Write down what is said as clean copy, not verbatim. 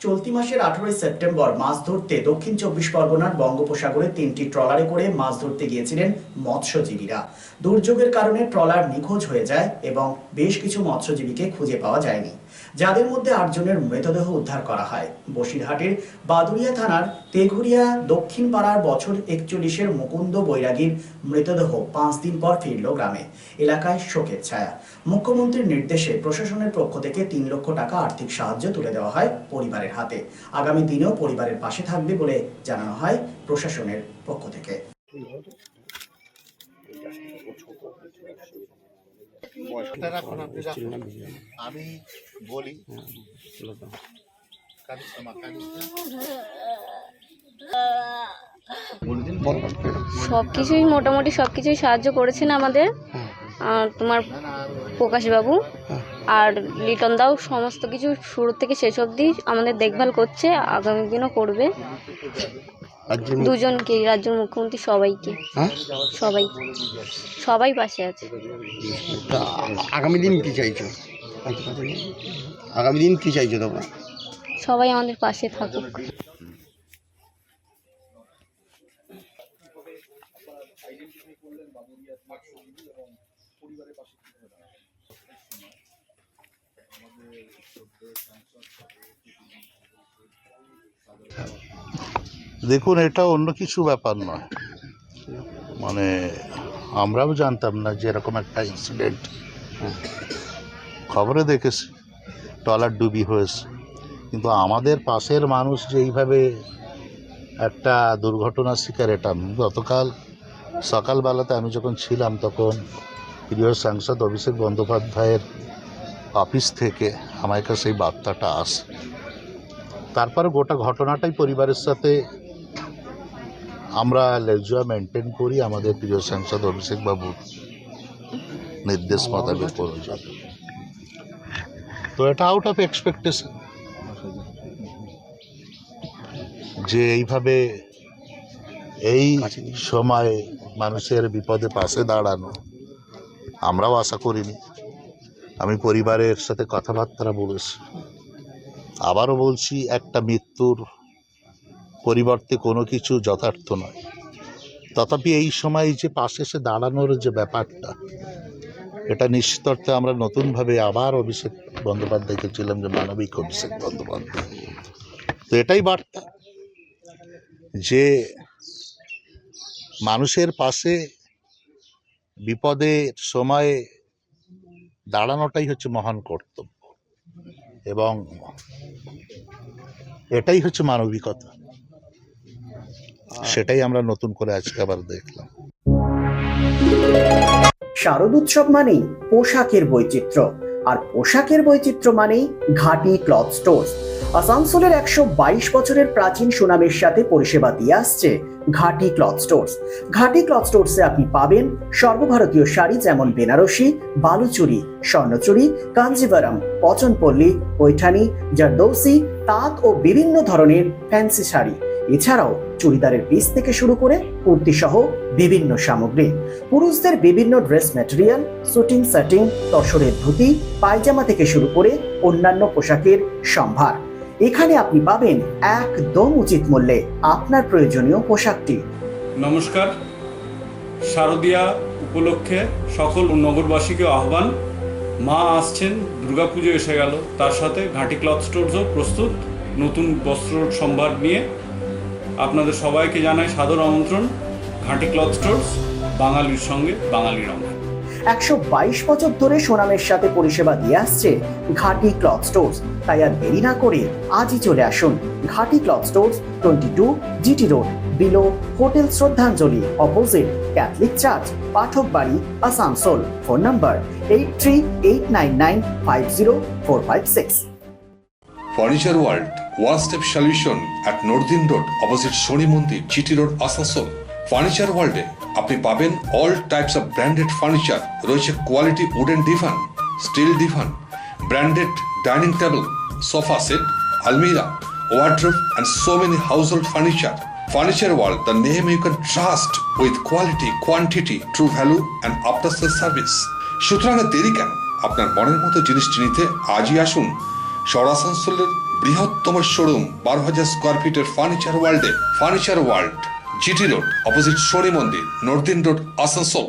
চলতি মাসের 18 সেপ্টেম্বর মাছ ধরতে দক্ষিণ 24 পরগনার বঙ্গোপসাগরে 3টি ট্রলারে করে মাছ ধরতে গিয়েছিলেন মৎস্যজীবীরা। দুর্যোগের কারণে ট্রলার নিখোঁজ হয়ে যায় এবং বেশ কিছু মৎস্যজীবীকে খুঁজে পাওয়া যায়নি, যাদের মধ্যে 8 জনের মৃতদেহ উদ্ধার করা হয়। বসিরহাটের বাদুড়িয়া থানার তেঘুরিয়া দক্ষিণ পাড়ার বছর 41-এর মুকুন্দ বৈরাগীর মৃতদেহ 5 দিন পর ফিরল গ্রামে। এলাকায় শোকের ছায়া। মুখ্যমন্ত্রীর নির্দেশে প্রশাসনের পক্ষ থেকে 3 লক্ষ টাকা আর্থিক সাহায্য তুলে দেওয়া হয় পরিবারের হাতে। আগামী দিনেও পরিবারের পাশে থাকবে বলে জানানো হয় প্রশাসনের পক্ষ থেকে। আমি বলি সবকিছুই মোটামুটি সবকিছুই সাহায্য করেছেন আমাদের। তোমার প্রকাশবাবু আর লিটন দাও সমস্ত কিছু শুরু থেকে শেষ অবধি আমাদের দেখভাল করছে, আগামী দিনও করবে। দুজনকে, রাজ্যের মুখ্যমন্ত্রী সবাইকে, সবাই পাশে আছে। আগামী দিন কি চাইছো? আগামী দিন কি চাইছো তোমরা? সবাই আমাদের পাশে থাকুক। দেখুন, এটা অন্য কিছু ব্যাপার নয়। মানে আমরাও জানতাম না যে এরকম একটা ইনসিডেন্ট, খবরে দেখেছি ট্রলার ডুবি হয়েছে, কিন্তু আমাদের পাশের মানুষ যে এইভাবে একটা দুর্ঘটনার শিকার, এটা আমি গতকাল সকালবেলাতে আমি যখন ছিলাম তখন প্রিয় সাংসদ অভিষেক বন্দ্যোপাধ্যায়ের অফিস থেকে আমার কাছে এই বার্তাটা আসে। তারপর গোটা ঘটনাটাই পরিবারের সাথে আমরা লেজুয়া মেনটেন করি, আমাদের প্রিয় সাংসদ অভিষেক বাবুর নির্দেশ মোতাবেক প্রয়োজন। তো এটা আউট অফ এক্সপেকটেশন যে এইভাবে এই সময় মানুষের বিপদে পাশে দাঁড়ানো আমরাও আশা করিনি। আমি পরিবারের সাথে কথাবার্তা বলেছি, আবারও বলছি, একটা মৃত্যুর পরিবর্তে কোনো কিছু যথার্থ নয়। তথাপি এই সময় যে পাশে এসে দাঁড়ানোর যে ব্যাপারটা, এটা নিশ্চিত অর্থে আমরা নতুনভাবে আবার অভিষেক বন্দ্যোপাধ্যায়কে ছিলাম যে মানবিক অভিষেক বন্দ্যোপাধ্যায়। তো এটাই বার্তা যে মানুষের পাশে বিপদের সময়ে দাঁড়ানোটাই হচ্ছে মহান কর্তব্য, এবং এটাই হচ্ছে মানবিকতা। সেটাই আমরা নতুন করে আজকে আবার দেখলাম। শারদোৎসব মানেই পোশাকের বৈচিত্র্য, আর পোশাকের বৈচিত্র্য মানেই ঘাটি ক্লথ স্টোর। আসানসোলের 122 বছরের প্রাচীন সুনামের সাথে পরিষেবা দিয়ে আসছে ঘাটি ক্লথ স্টোর্স। ঘাটি ক্লথ স্টোর্সে আপনি পাবেন সর্বভারতীয় শাড়ি যেমন বেনারসি, বালুচুরি, স্বর্ণচুরি, কাঞ্জিভারাম, পচনপল্লী, পৈঠানি, জারদৌসি, তাঁত ও বিভিন্ন ধরনের ফ্যান্সি শাড়ি। এছাড়াও চুড়িদারের পিস থেকে শুরু করে কুর্তি সহ বিভিন্ন সামগ্রী, পুরুষদের বিভিন্ন ড্রেস ম্যাটেরিয়াল, শুটিং সেটিং, তসরের ধুতি, পায়জামা থেকে শুরু করে অন্যান্য পোশাকের সম্ভার। এখানে আপনি পাবেন একদম উচিত মূল্যে আপনার প্রয়োজনীয় পোশাকটি। নমস্কার, শারদীয়া উপলক্ষে সকল নগরবাসীকে আহ্বান। মা আসছেন, দুর্গাপুজো এসে গেল, তার সাথে ঘাটি ক্লথ স্টোরসও প্রস্তুত নতুন বস্ত্র সম্ভার নিয়ে। আপনাদের সবাইকে জানাই সাদর আমন্ত্রণ। ঘাটি ক্লথ স্টোরস, বাঙালির সঙ্গে বাঙালির রঙ। 122 বছর ধরে সুনামের সাথে পরিষেবা দিয়ে আসছে ঘাটি ক্লথ স্টোরস। তাই আর দেরি না করে আজই চলে আসুন ঘাটি cloth stores, 22 GT road, below hotel শ্রদ্ধাঞ্জলি, অপোজিট ক্যাথলিক চার্চ, পাঠক বাড়ি, Asansol. Phone number 8389950456। Furniture World, one-step solution at Nordin Road, opposite Shoni Mandir, GT Road, Asansol. Furniture World এ আপনি পাবেন all types of branded furniture, রয়েছে quality wooden divan, steel divan, branded dining table, sofa set, আলমিরা, wardrobe and so many household furniture. Furniture World, the name you can trust with quality, quantity, true value and after sales service. সুতরাং দেরি কেন? আপনার মনের মতো জিনিসটি নিতে আজই আসুন শহর আসানসোলের বৃহত্তম শোরুম 12,000 স্কোয়ার ফিটের ফার্নিচার ওয়ার্ল্ডে। Furniture world, GT road, opposite Shani Mandir, নর্দিন রোড, আসানসোল।